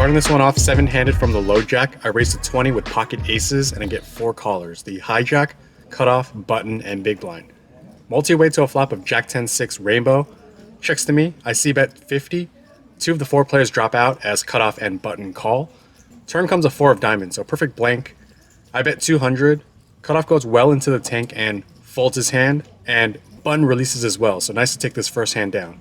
Starting this one off 7-handed from the low jack, I raise to 20 with pocket aces and I get 4 callers, the hijack, cutoff, button, and big blind. Multi-way to a flop of jack 10-6 rainbow. Checks to me, I c-bet 50. 2 of the 4 players drop out as cutoff and button call. Turn comes a 4 of diamonds, so perfect blank. I bet 200. Cutoff goes well into the tank and folds his hand, and button releases as well, so nice to take this first hand down.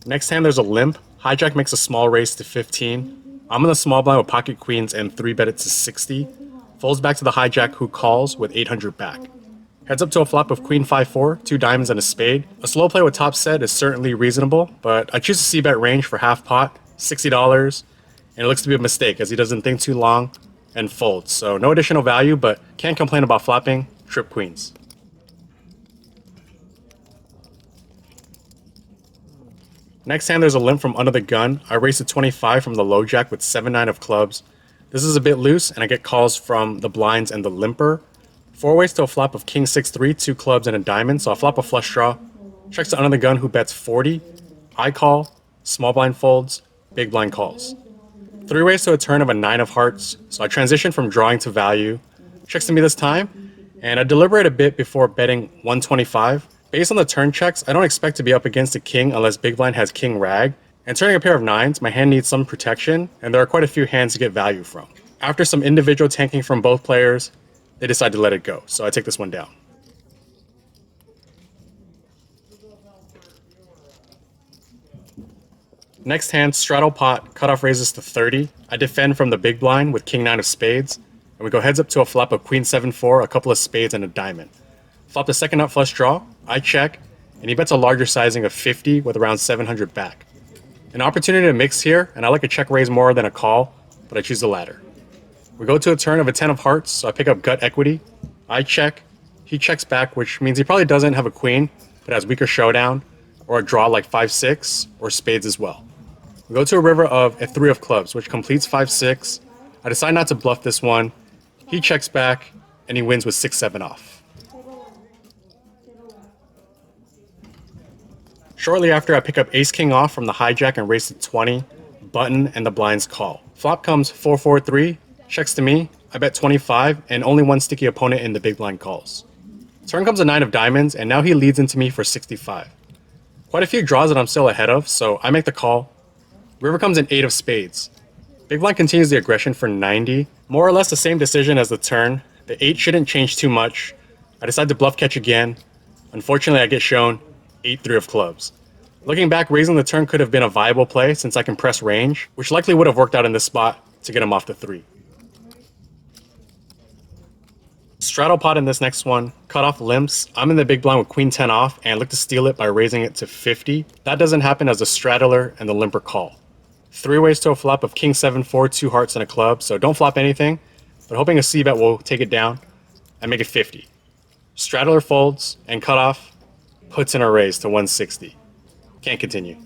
Next hand there's a limp. Hijack makes a small raise to 15. I'm in the small blind with pocket queens and 3-bet it to 60. Folds back to the hijack who calls with 800 back. Heads up to a flop of queen 5-4, 2 diamonds and a spade. A slow play with top set is certainly reasonable, but I choose a c-bet range for half pot, $60, and it looks to be a mistake as he doesn't think too long and folds. So no additional value, but can't complain about flopping, trip queens. Next hand there's a limp from under the gun. I raise to 25 from the low jack with 7-9 of clubs. This is a bit loose and I get calls from the blinds and the limper. 4 ways to a flop of king 6-3, 2 clubs and a diamond, so I flop a flush draw. Checks to under the gun who bets 40. I call, small blind folds, big blind calls. 3 ways to a turn of a 9 of hearts, so I transition from drawing to value. Checks to me this time, and I deliberate a bit before betting 125. Based on the turn checks, I don't expect to be up against a king unless big blind has king rag. And turning a pair of 9s, my hand needs some protection, and there are quite a few hands to get value from. After some individual tanking from both players, they decide to let it go, so I take this one down. Next hand, straddle pot, cutoff raises to 30. I defend from the big blind with king 9 of spades, and we go heads up to a flop of queen 7-4, a couple of spades, and a diamond. Flop the second nut flush draw, I check, and he bets a larger sizing of 50 with around 700 back. An opportunity to mix here, and I like a check raise more than a call, but I choose the latter. We go to a turn of a 10 of hearts, so I pick up gut equity. I check, he checks back, which means he probably doesn't have a queen, but has weaker showdown, or a draw like 5-6, or spades as well. We go to a river of a 3 of clubs, which completes 5-6. I decide not to bluff this one. He checks back, and he wins with 6-7 off. Shortly after, I pick up ace-king off from the hijack and raise to 20, button, and the blinds call. Flop comes 4-4-3, checks to me, I bet 25, and only one sticky opponent in the big blind calls. Turn comes a 9 of diamonds, and now he leads into me for 65. Quite a few draws that I'm still ahead of, so I make the call. River comes an 8 of spades. Big blind continues the aggression for 90. More or less the same decision as the turn. The 8 shouldn't change too much. I decide to bluff catch again. Unfortunately, I get shown 8-3 of clubs. Looking back, raising the turn could have been a viable play since I can press range, which likely would have worked out in this spot to get him off the 3. Straddle pot in this next one, cut off limps. I'm in the big blind with queen 10 off and look to steal it by raising it to 50. That doesn't happen as the straddler and the limper call. 3 ways to a flop of king 7-4, 2 hearts and a club, so don't flop anything, but hoping a c-bet will take it down and make it 50. Straddler folds and cutoff puts in a raise to 160. Can't continue.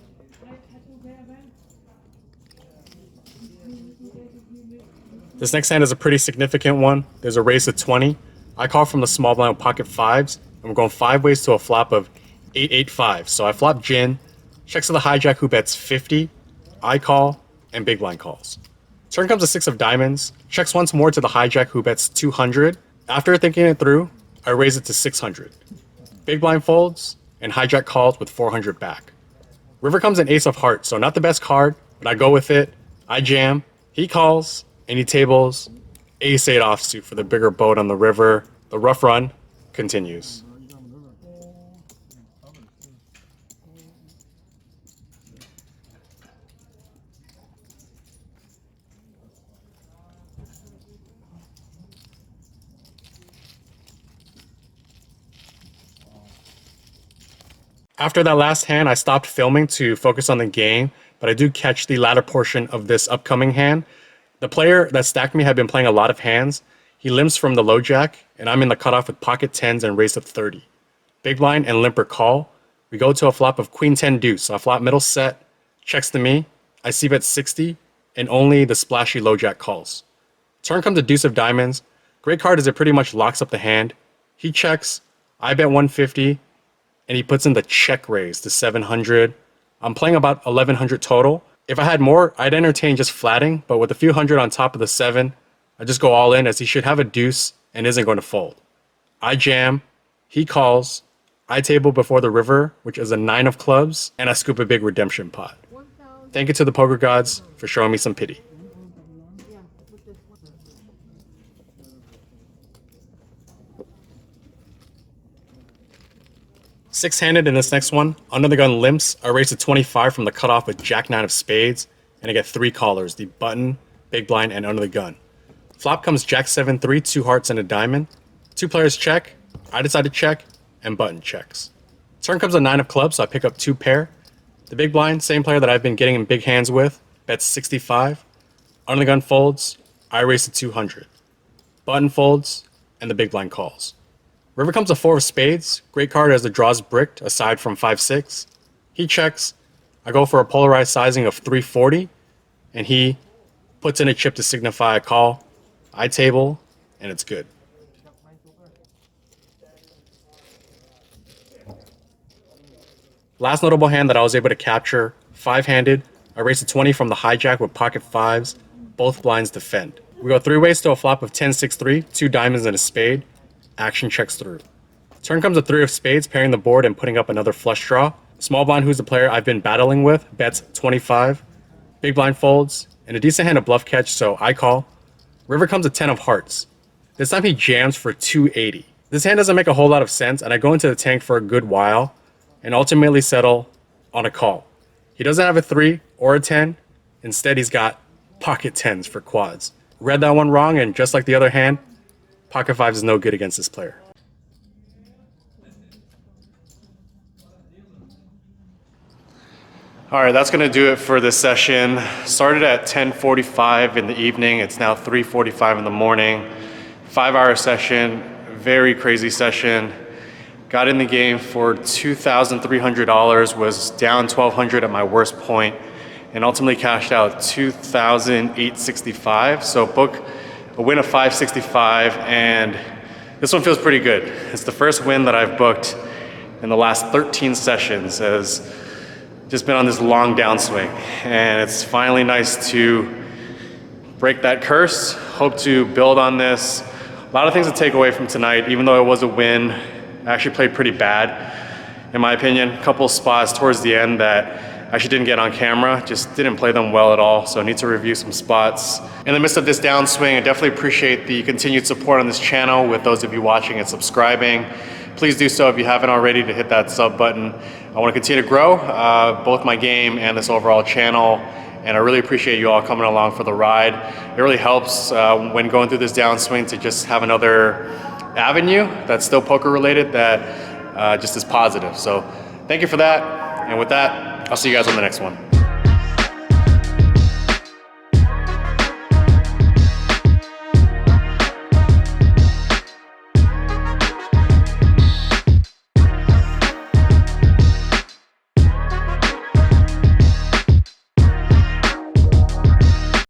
This next hand is a pretty significant one. There's a raise to 20. I call from the small blind with pocket 5s, and we're going 5 ways to a flop of 8-8-5. So I flop gin, checks to the hijack who bets 50, I call, and big blind calls. Turn comes a 6 of diamonds, checks once more to the hijack who bets 200. After thinking it through, I raise it to 600. Big blind folds, and hijack calls with 400 back. River comes an ace of hearts, so not the best card, but I go with it. I jam, he calls, and he tables ace-8 offsuit for the bigger boat on the river. The rough run continues. After that last hand, I stopped filming to focus on the game, but I do catch the latter portion of this upcoming hand. The player that stacked me had been playing a lot of hands. He limps from the low jack, and I'm in the cutoff with pocket 10s and raise to 30. Big blind and limper call. We go to a flop of queen 10 deuce, so I flop middle set, checks to me, I c-bet 60, and only the splashy low jack calls. Turn comes a deuce of diamonds. Great card as it pretty much locks up the hand. He checks, I bet 150, and he puts in the check raise to 700. I'm playing about 1100 total. If I had more, I'd entertain just flatting, but with a few hundred on top of the 7, I just go all in as he should have a deuce and isn't going to fold. I jam, he calls, I table before the river, which is a 9 of clubs, and I scoop a big redemption pot. Thank you to the poker gods for showing me some pity. Six-handed in this next one, under the gun limps, I raise a 25 from the cutoff with Jack 9 of spades, and I get 3 callers, the button, big blind, and under the gun. Flop comes Jack 7-3, 2 hearts and a diamond. 2 players check, I decide to check, and button checks. Turn comes a 9 of clubs, so I pick up 2 pair. The big blind, same player that I've been getting in big hands with, bets 65. Under the gun folds, I raise to 200. Button folds, and the big blind calls. River comes a 4 of spades, great card as the draws bricked aside from 5-6. He checks, I go for a polarized sizing of 340, and he puts in a chip to signify a call. I table, and it's good. Last notable hand that I was able to capture, 5-handed, I raise a 20 from the hijack with pocket 5s, both blinds defend. We go 3 ways to a flop of 10-6-3, 2 diamonds and a spade. Action checks through. Turn comes a 3 of spades, pairing the board and putting up another flush draw. Small blind, who's the player I've been battling with, bets 25. Big blind folds, and a decent hand of bluff catch, so I call. River comes a 10 of hearts. This time he jams for 280. This hand doesn't make a whole lot of sense, and I go into the tank for a good while, and ultimately settle on a call. He doesn't have a 3 or a 10. Instead, he's got pocket 10s for quads. Read that one wrong, and just like the other hand, pocket 5 is no good against this player. All right, that's gonna do it for this session. Started at 10:45 in the evening. It's now 3:45 in the morning. 5-hour session, very crazy session. Got in the game for $2,300, was down $1,200 at my worst point, and ultimately cashed out $2,865. So book a win of $565, and this one feels pretty good. It's the first win that I've booked in the last 13 sessions, as just been on this long downswing, and it's finally nice to break that curse. Hope to build on this. A lot of things to take away from tonight. Even though it was a win, I actually played pretty bad, in my opinion. A couple spots towards the end that I actually didn't get on camera, just didn't play them well at all, so I need to review some spots. In the midst of this downswing, I definitely appreciate the continued support on this channel with those of you watching and subscribing. Please do so if you haven't already, to hit that sub button. I want to continue to grow both my game and this overall channel, and I really appreciate you all coming along for the ride. It really helps when going through this downswing to just have another avenue that's still poker related that just is positive. So thank you for that, and with that, I'll see you guys on the next one.